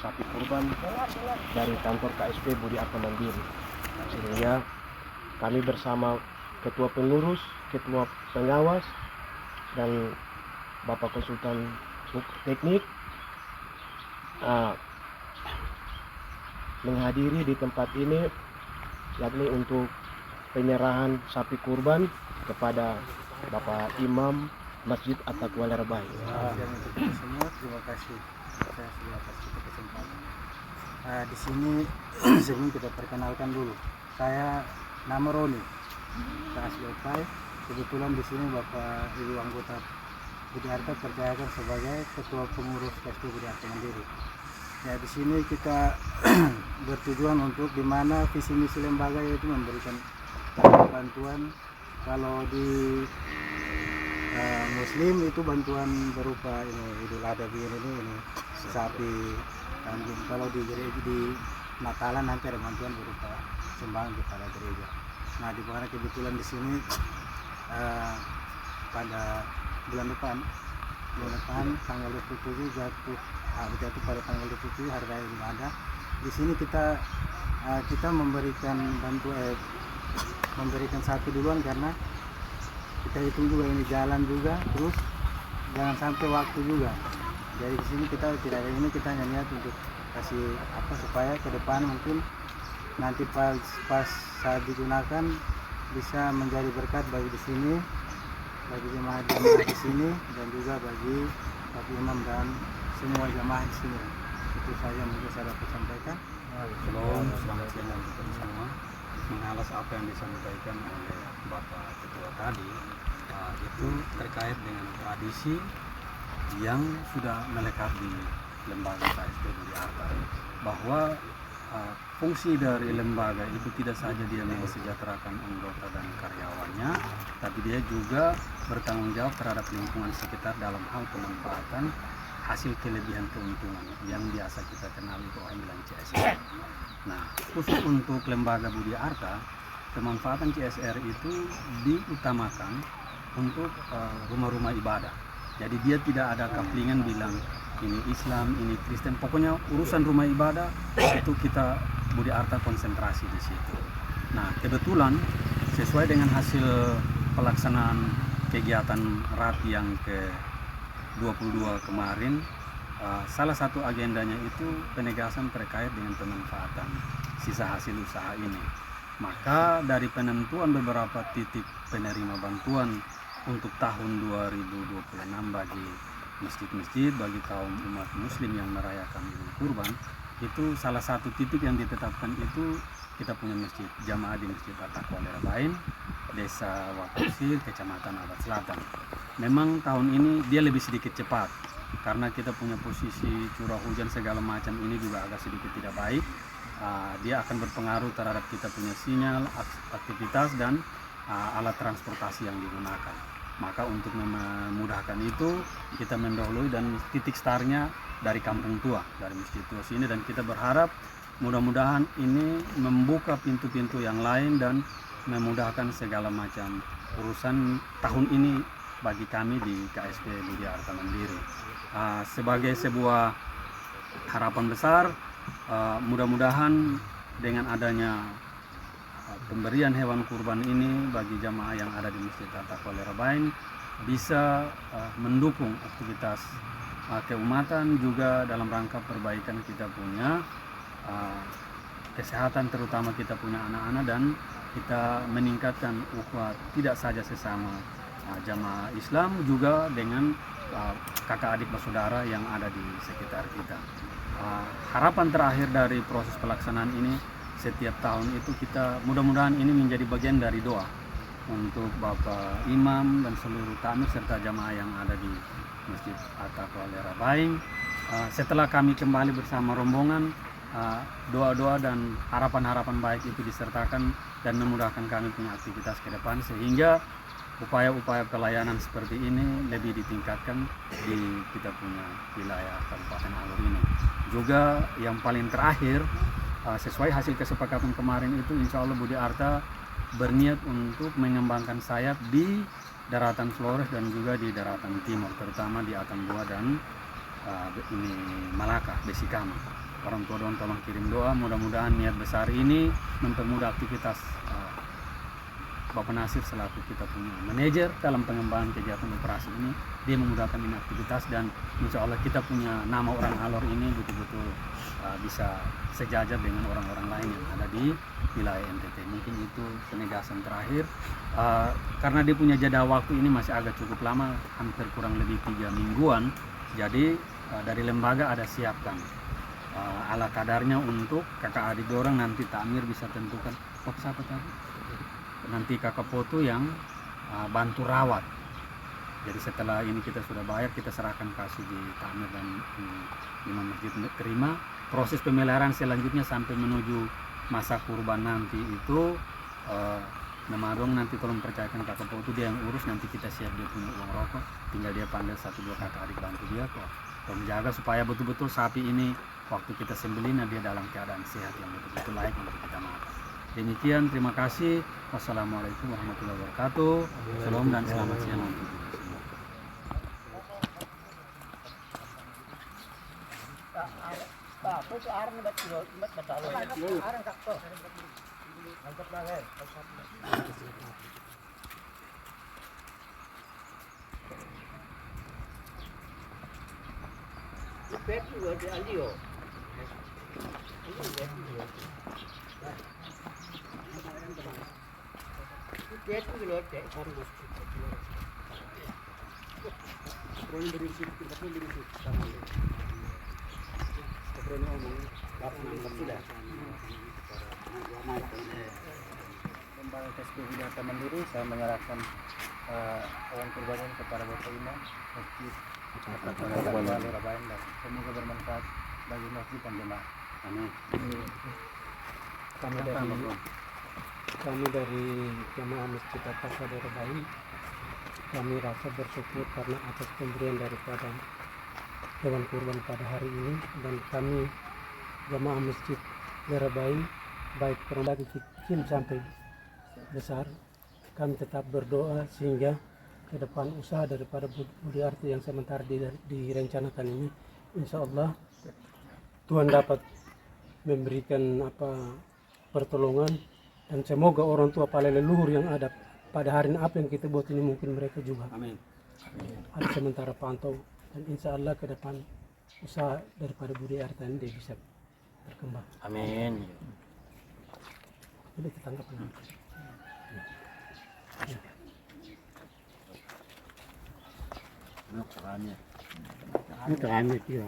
sapi kurban dari kantor KSP Budi Arta Mandiri. Sehingga kami bersama ketua pengurus, ketua pengawas, dan Bapak konsultan teknik menghadiri di tempat ini, yakni untuk penyerahan sapi kurban kepada Bapak Imam Masjid At-Taqwa Lerabai. Untuk kita semua, terima kasih saya sudah kasih kesempatan. Di sini sebelum kita perkenalkan dulu, saya nama Roni, KSP. Kebetulan di sini Bapak Ibu anggota Budi Arta percayakan sebagai ketua pengurus KSP Budi Arta Mandiri. Ya, di sini kita bertujuan untuk di mana visi misi lembaga yaitu memberikan bantuan. Kalau di Muslim itu bantuan berupa ini Idul Adha ini sapi kambing. Kalau di gereja di Natalan nanti ada bantuan berupa sumbangan kepada gereja. Nah, di mana kebetulan di sini pada bulan depan tanggal 27 jatuh pada tanggal 27 hari raya Idul Adha. Di sini kita memberikan bantuan memberikan sapi duluan karena kita hitung juga ini jalan juga, terus jangan sampai waktu juga. Jadi di sini kita tidak ada ini, kita hanya niat untuk kasih supaya ke depan mungkin nanti pas saat digunakan bisa menjadi berkat bagi di sini, bagi jemaah di sini, dan juga bagi Pak Imam dan semua jemaah di sini. Itu saja mungkin saya dapat sampaikan. Selamat siang untuk semua. Mengalas apa yang disampaikan oleh Bapak Ketua tadi, itu terkait dengan tradisi yang sudah melekat di lembaga KSP Budi Arta, bahwa fungsi dari lembaga itu tidak saja dia mensejahterakan anggota dan karyawannya, tapi dia juga bertanggung jawab terhadap lingkungan sekitar dalam hal pemanfaatan hasil kelebihan keuntungan yang biasa kita kenal itu orang bilang CSR. Nah, khusus untuk lembaga Budi Arta, pemanfaatan CSR itu diutamakan untuk rumah-rumah ibadah. Jadi dia tidak ada kaplingan bilang ini Islam, ini Kristen. Pokoknya urusan rumah ibadah itu kita Budi Arta konsentrasi di situ. Nah, kebetulan sesuai dengan hasil pelaksanaan kegiatan RAT yang ke-22 kemarin, salah satu agendanya itu penegasan terkait dengan pemanfaatan sisa hasil usaha ini. Maka dari penentuan beberapa titik penerima bantuan untuk tahun 2026 bagi masjid-masjid, bagi kaum umat muslim yang merayakan Idul Kurban, itu salah satu titik yang ditetapkan itu kita punya masjid jamaah di Masjid At-Taqwa Lerabai, Desa Wakusir, Kecamatan Abad Selatan. Memang tahun ini dia lebih sedikit cepat karena kita punya posisi curah hujan segala macam ini juga agak sedikit tidak baik. Dia akan berpengaruh terhadap kita punya sinyal, aktivitas, dan alat transportasi yang digunakan. Maka untuk memudahkan itu kita mendahului dan titik startnya dari Kampung Tua, dari Masjid Tua sini, dan kita berharap mudah-mudahan ini membuka pintu-pintu yang lain dan memudahkan segala macam urusan tahun ini bagi kami di KSP Budi Arta Mandiri. Sebagai sebuah harapan besar, mudah-mudahan dengan adanya pemberian hewan kurban ini bagi jamaah yang ada di Masjid At-Taqwa Lerabai bisa mendukung aktivitas keumatan juga dalam rangka perbaikan kita punya kesehatan, terutama kita punya anak-anak, dan kita meningkatkan ukhuwah tidak saja sesama jamaah Islam, juga dengan kakak adik bersaudara yang ada di sekitar kita. Harapan terakhir dari proses pelaksanaan ini, setiap tahun itu kita mudah-mudahan ini menjadi bagian dari doa untuk Bapak Imam dan seluruh tamu serta jamaah yang ada di Masjid At-Taqwa Lerabai. Setelah kami kembali bersama rombongan, doa-doa dan harapan-harapan baik itu disertakan dan memudahkan kami punya aktivitas ke depan, sehingga upaya-upaya pelayanan seperti ini lebih ditingkatkan di kita punya wilayah Kabupaten Alor ini. Juga yang paling terakhir, sesuai hasil kesepakatan kemarin itu, insya Allah Budi Arta berniat untuk mengembangkan sayap di daratan Flores dan juga di daratan timur, terutama di Atambua dan ini Malaka, Besikama. orang tua doang tolong kirim doa, mudah-mudahan niat besar ini mempermudah aktivitas Bapak Nasir selaku kita punya manajer dalam pengembangan kegiatan operasi ini. Dia memudahkan ini aktivitas, dan insya Allah kita punya nama orang Alor ini betul-betul bisa sejajar dengan orang-orang lain yang ada di wilayah NTT. Mungkin itu penegasan terakhir. Karena dia punya jeda waktu ini masih agak cukup lama, hampir kurang lebih 3 mingguan. Jadi dari lembaga ada siapkan ala kadarnya untuk kakak adik dorang nanti takmir bisa tentukan siapa tadi, nanti kakak foto yang bantu rawat. Jadi setelah ini kita sudah bayar, kita serahkan kasih di takmir dan imam masjid terima. Proses pemeliharaan selanjutnya sampai menuju masa kurban nanti itu nama dong nanti tolong percayakan kakak foto, dia yang urus, nanti kita siap dia punya uang rokok, tinggal dia panggil 1-2 kakak adik bantu dia kok menjaga supaya betul-betul sapi ini waktu kita sembelih dia dalam keadaan sehat yang betul-betul layak untuk kita makan. Demikian, terima kasih. Wassalamualaikum warahmatullahi wabarakatuh. Shalom dan selamat siang untuk kita semua. Lembaga Kasbih Data Mandiri, saya menyerahkan uang kurban ini kepada Bapak Imam Masjid Wali Rabain, dan semoga bermanfaat bagi masjid dan jemaah. Amin. Kami dari jemaah Masjid At-Taqwa Rabain, kami rasa bersyukur karena atas pemberian daripada hewan kurban pada hari ini, dan kami jemaah Masjid Rabain baik perempuan kecil sampai besar, kami tetap berdoa sehingga ke depan usaha daripada Budi Arti yang sementara direncanakan ini, insya Allah Tuhan dapat memberikan pertolongan, dan semoga orang tua para leluhur yang ada pada hari ini apa yang kita buat ini mungkin mereka juga ada sementara pantau, dan insya Allah ke depan usaha daripada Budi Arti ini dia bisa berkembang. Amin. Jadi kita anggap ini keramik ya.